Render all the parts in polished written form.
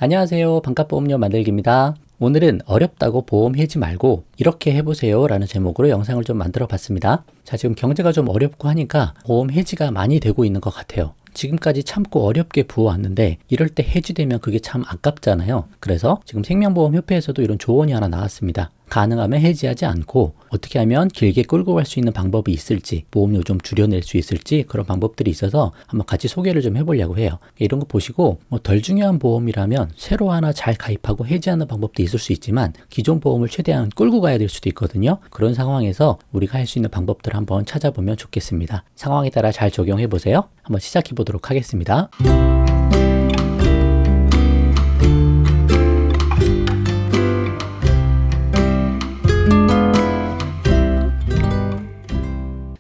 안녕하세요. 반값보험료 만들기입니다. 오늘은 어렵다고 보험 해지 말고 이렇게 해보세요 라는 제목으로 영상을 좀 만들어 봤습니다. 자, 지금 경제가 좀 어렵고 하니까 보험 해지가 많이 되고 있는 것 같아요. 지금까지 참고 어렵게 부어왔는데 이럴 때 해지되면 그게 참 아깝잖아요. 그래서 지금 생명보험협회에서도 이런 조언이 하나 나왔습니다. 가능하면 해지하지 않고 어떻게 하면 길게 끌고 갈 수 있는 방법이 있을지, 보험료 좀 줄여낼 수 있을지 그런 방법들이 있어서 한번 같이 소개를 좀 해보려고 해요. 이런 거 보시고 덜 중요한 보험이라면 새로 하나 잘 가입하고 해지하는 방법도 있을 수 있지만 기존 보험을 최대한 끌고 가야 될 수도 있거든요. 그런 상황에서 우리가 할 수 있는 방법들을 한번 찾아보면 좋겠습니다. 상황에 따라 잘 적용해 보세요. 한번 시작해 보도록 하겠습니다.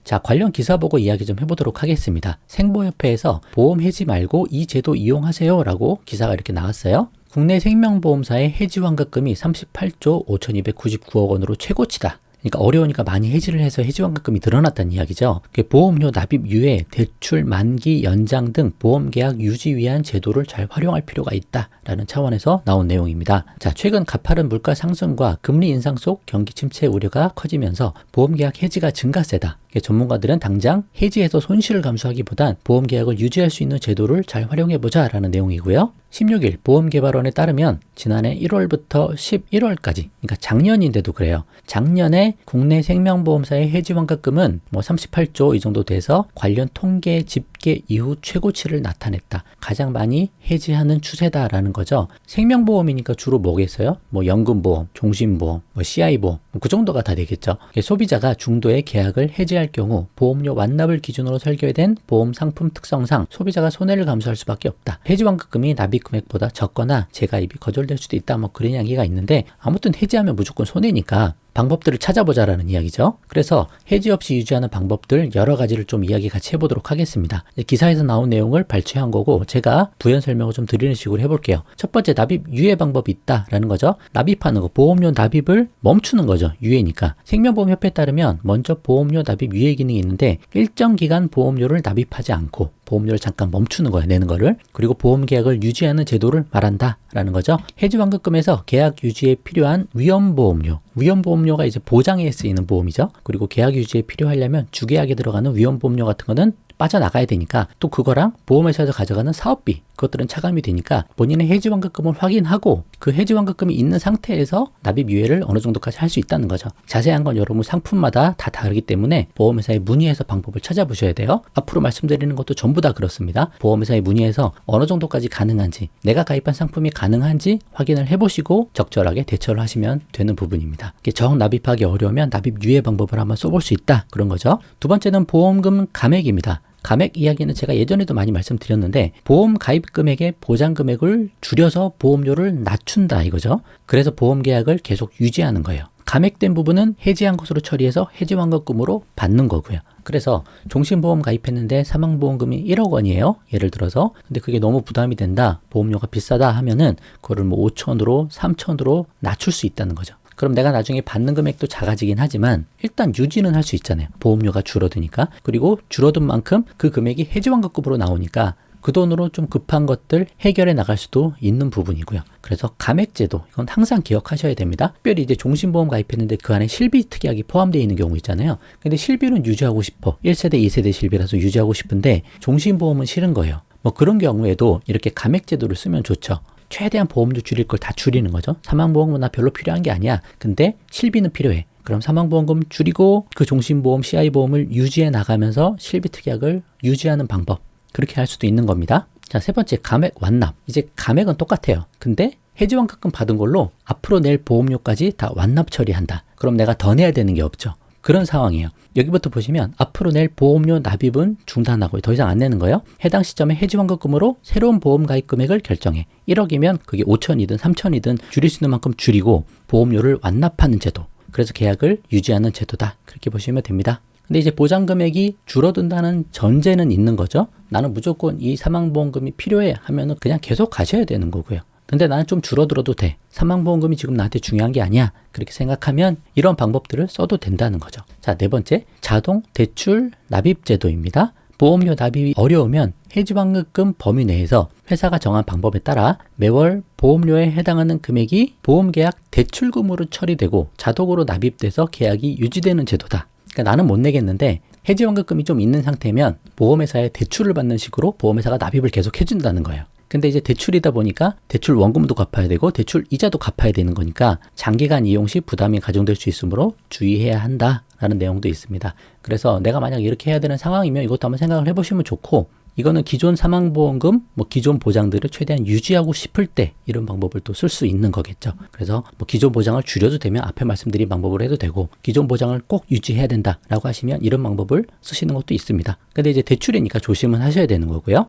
자, 관련 기사 보고 이야기 좀 해보도록 하겠습니다. 생보협회에서 보험 해지 말고 이 제도 이용하세요 라고 기사가 이렇게 나왔어요. 국내 생명보험사의 해지 환급금이 38조 5,299억 원으로 최고치다. 그러니까 어려우니까 많이 해지를 해서 해지 환급금이 늘어났다는 이야기죠. 보험료 납입 유예, 대출 만기 연장 등 보험계약 유지 위한 제도를 잘 활용할 필요가 있다라는 차원에서 나온 내용입니다. 자, 최근 가파른 물가 상승과 금리 인상 속 경기 침체 우려가 커지면서 보험계약 해지가 증가세다. 전문가들은 당장 해지해서 손실을 감수하기보단 보험계약을 유지할 수 있는 제도를 잘 활용해보자 라는 내용이고요. 16일 보험개발원에 따르면 지난해 1월부터 11월까지, 그러니까 작년인데도 그래요. 작년에 국내 생명보험사의 해지 환급금은 38조 이 정도 돼서 관련 통계 집계 이후 최고치를 나타냈다. 가장 많이 해지하는 추세다라는 거죠. 생명보험이니까 주로 뭐겠어요? 연금보험, 종신보험, CI보험 그 정도가 다 되겠죠. 소비자가 중도의 계약을 해지할 경우 보험료 완납을 기준으로 설계된 보험 상품 특성상 소비자가 손해를 감수할 수밖에 없다. 해지 환급금이 납입 금액보다 적거나 재가입이 거절될 수도 있다. 그런 이야기가 있는데 아무튼 해지하면 무조건 손해니까 방법들을 찾아보자라는 이야기죠. 그래서 해지 없이 유지하는 방법들 여러 가지를 좀 이야기 같이 해보도록 하겠습니다. 기사에서 나온 내용을 발췌한 거고 제가 부연 설명을 좀 드리는 식으로 해볼게요. 첫 번째, 납입 유예 방법이 있다라는 거죠. 납입하는 거, 보험료 납입을 멈추는 거죠. 유예니까. 생명보험협회에 따르면 먼저 보험료 납입 유예 기능이 있는데 일정 기간 보험료를 납입하지 않고 보험료를 잠깐 멈추는 거예요. 내는 거를. 그리고 보험계약을 유지하는 제도를 말한다라는 거죠. 해지 환급금에서 계약 유지에 필요한 위험보험료. 위험보험료가 이제 보장에 쓰이는 보험이죠. 그리고 계약 유지에 필요하려면 주계약에 들어가는 위험보험료 같은 거는 빠져나가야 되니까 또 그거랑 보험회사에서 가져가는 사업비 그것들은 차감이 되니까 본인의 해지 환급금을 확인하고 그 해지 환급금이 있는 상태에서 납입 유예를 어느 정도까지 할 수 있다는 거죠. 자세한 건 여러분 상품마다 다 다르기 때문에 보험회사에 문의해서 방법을 찾아보셔야 돼요. 앞으로 말씀드리는 것도 전부 다 그렇습니다. 보험회사에 문의해서 어느 정도까지 가능한지 내가 가입한 상품이 가능한지 확인을 해보시고 적절하게 대처를 하시면 되는 부분입니다. 정 납입하기 어려우면 납입 유예 방법을 한번 써볼 수 있다 그런 거죠. 두 번째는 보험금 감액입니다. 감액 이야기는 제가 예전에도 많이 말씀드렸는데 보험 가입 금액의 보장 금액을 줄여서 보험료를 낮춘다 이거죠. 그래서 보험 계약을 계속 유지하는 거예요. 감액된 부분은 해지한 것으로 처리해서 해지 환급금으로 받는 거고요. 그래서 종신보험 가입했는데 사망보험금이 1억 원이에요. 예를 들어서. 근데 그게 너무 부담이 된다. 보험료가 비싸다 하면은 그거를 5천으로 3천으로 낮출 수 있다는 거죠. 그럼 내가 나중에 받는 금액도 작아지긴 하지만 일단 유지는 할 수 있잖아요. 보험료가 줄어드니까. 그리고 줄어든 만큼 그 금액이 해지 환급금으로 나오니까 그 돈으로 좀 급한 것들 해결해 나갈 수도 있는 부분이고요. 그래서 감액제도 이건 항상 기억하셔야 됩니다. 특별히 이제 종신보험 가입했는데 그 안에 실비 특약이 포함되어 있는 경우 있잖아요. 근데 실비는 유지하고 싶어. 1세대, 2세대 실비라서 유지하고 싶은데 종신보험은 싫은 거예요. 그런 경우에도 이렇게 감액제도를 쓰면 좋죠. 최대한 보험료 줄일 걸 다 줄이는 거죠. 사망보험은 나 별로 필요한 게 아니야. 근데 실비는 필요해. 그럼 사망보험금 줄이고 그 종신보험 CI보험을 유지해 나가면서 실비 특약을 유지하는 방법. 그렇게 할 수도 있는 겁니다. 자, 세 번째, 감액 완납. 이제 감액은 똑같아요. 근데 해지 환급금 받은 걸로 앞으로 낼 보험료까지 다 완납 처리한다. 그럼 내가 더 내야 되는 게 없죠. 그런 상황이에요. 여기부터 보시면 앞으로 낼 보험료 납입은 중단하고 더 이상 안 내는 거예요. 해당 시점에 해지 환급금으로 새로운 보험 가입 금액을 결정해. 1억이면 그게 5천이든 3천이든 줄일 수 있는 만큼 줄이고 보험료를 완납하는 제도. 그래서 계약을 유지하는 제도다. 그렇게 보시면 됩니다. 근데 이제 보장 금액이 줄어든다는 전제는 있는 거죠. 나는 무조건 이 사망보험금이 필요해 하면은 그냥 계속 가셔야 되는 거고요. 근데 나는 좀 줄어들어도 돼. 사망보험금이 지금 나한테 중요한 게 아니야. 그렇게 생각하면 이런 방법들을 써도 된다는 거죠. 자, 네 번째, 자동 대출 납입 제도입니다. 보험료 납입이 어려우면 해지환급금 범위 내에서 회사가 정한 방법에 따라 매월 보험료에 해당하는 금액이 보험계약 대출금으로 처리되고 자동으로 납입돼서 계약이 유지되는 제도다. 그러니까 나는 못 내겠는데 해지환급금이 좀 있는 상태면 보험회사에 대출을 받는 식으로 보험회사가 납입을 계속 해준다는 거예요. 근데 이제 대출이다 보니까 대출 원금도 갚아야 되고 대출 이자도 갚아야 되는 거니까 장기간 이용 시 부담이 가중될 수 있으므로 주의해야 한다라는 내용도 있습니다. 그래서 내가 만약 이렇게 해야 되는 상황이면 이것도 한번 생각을 해보시면 좋고, 이거는 기존 사망보험금, 기존 보장들을 최대한 유지하고 싶을 때 이런 방법을 또 쓸 수 있는 거겠죠. 그래서 기존 보장을 줄여도 되면 앞에 말씀드린 방법으로 해도 되고, 기존 보장을 꼭 유지해야 된다라고 하시면 이런 방법을 쓰시는 것도 있습니다. 근데 이제 대출이니까 조심은 하셔야 되는 거고요.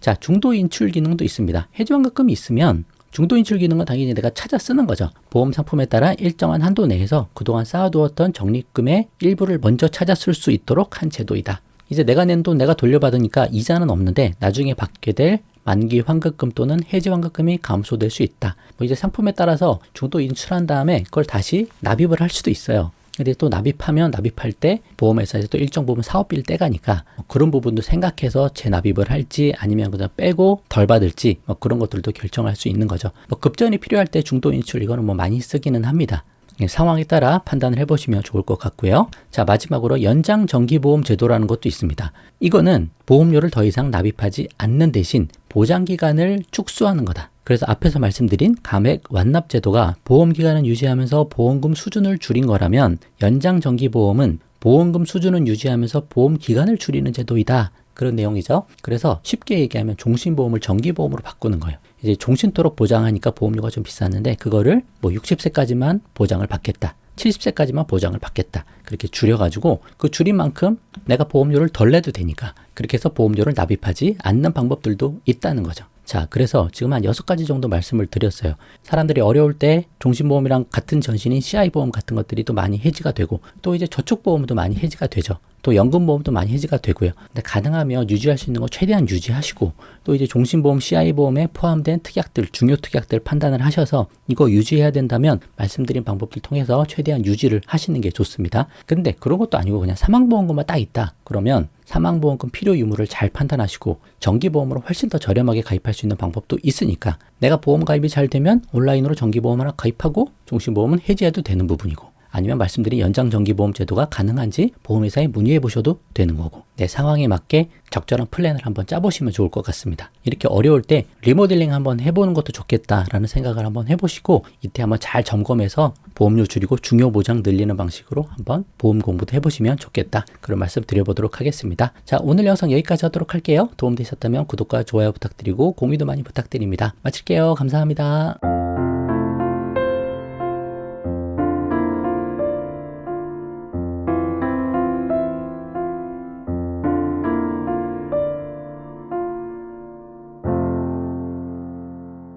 자, 중도 인출 기능도 있습니다. 해지환급금이 있으면 중도 인출 기능은 당연히 내가 찾아 쓰는 거죠. 보험 상품에 따라 일정한 한도 내에서 그동안 쌓아두었던 적립금의 일부를 먼저 찾아 쓸 수 있도록 한 제도이다. 이제 내가 낸 돈 내가 돌려받으니까 이자는 없는데 나중에 받게 될 만기 환급금 또는 해지 환급금이 감소될 수 있다. 이제 상품에 따라서 중도 인출한 다음에 그걸 다시 납입을 할 수도 있어요. 근데 또 납입할 때 보험회사에서 또 일정 부분 사업비를 떼가니까 그런 부분도 생각해서 재납입을 할지 아니면 그냥 빼고 덜 받을지 그런 것들도 결정할 수 있는 거죠. 급전이 필요할 때 중도 인출 이거는 많이 쓰기는 합니다. 상황에 따라 판단을 해보시면 좋을 것 같고요. 자, 마지막으로 연장 정기보험 제도라는 것도 있습니다. 이거는 보험료를 더 이상 납입하지 않는 대신 보장기간을 축소하는 거다. 그래서 앞에서 말씀드린 감액 완납 제도가 보험기간을 유지하면서 보험금 수준을 줄인 거라면 연장 정기보험은 보험금 수준을 유지하면서 보험기간을 줄이는 제도이다. 그런 내용이죠. 그래서 쉽게 얘기하면 종신보험을 정기보험으로 바꾸는 거예요. 이제 종신토록 보장하니까 보험료가 좀 비쌌는데 그거를 60세까지만 보장을 받겠다. 70세까지만 보장을 받겠다. 그렇게 줄여가지고 그 줄인 만큼 내가 보험료를 덜 내도 되니까 그렇게 해서 보험료를 납입하지 않는 방법들도 있다는 거죠. 자, 그래서 지금 한 6가지 정도 말씀을 드렸어요. 사람들이 어려울 때 종신보험이랑 같은 전신인 CI보험 같은 것들이 또 많이 해지가 되고 또 이제 저축보험도 많이 해지가 되죠. 또 연금보험도 많이 해지가 되고요. 근데 가능하면 유지할 수 있는 거 최대한 유지하시고 또 이제 종신보험, CI보험에 포함된 특약들, 중요 특약들 판단을 하셔서 이거 유지해야 된다면 말씀드린 방법들 통해서 최대한 유지를 하시는 게 좋습니다. 근데 그런 것도 아니고 그냥 사망보험금만 딱 있다. 그러면 사망보험금 필요 유무를 잘 판단하시고 정기보험으로 훨씬 더 저렴하게 가입할 수 있는 방법도 있으니까 내가 보험 가입이 잘 되면 온라인으로 정기보험 하나 가입하고 종신보험은 해지해도 되는 부분이고 아니면 말씀드린 연장 정기보험 제도가 가능한지 보험회사에 문의해 보셔도 되는 거고 내 상황에 맞게 적절한 플랜을 한번 짜보시면 좋을 것 같습니다. 이렇게 어려울 때 리모델링 한번 해보는 것도 좋겠다라는 생각을 한번 해보시고 이때 한번 잘 점검해서 보험료 줄이고 중요 보장 늘리는 방식으로 한번 보험 공부도 해보시면 좋겠다. 그런 말씀 드려보도록 하겠습니다. 자, 오늘 영상 여기까지 하도록 할게요. 도움되셨다면 구독과 좋아요 부탁드리고 공유도 많이 부탁드립니다. 마칠게요. 감사합니다.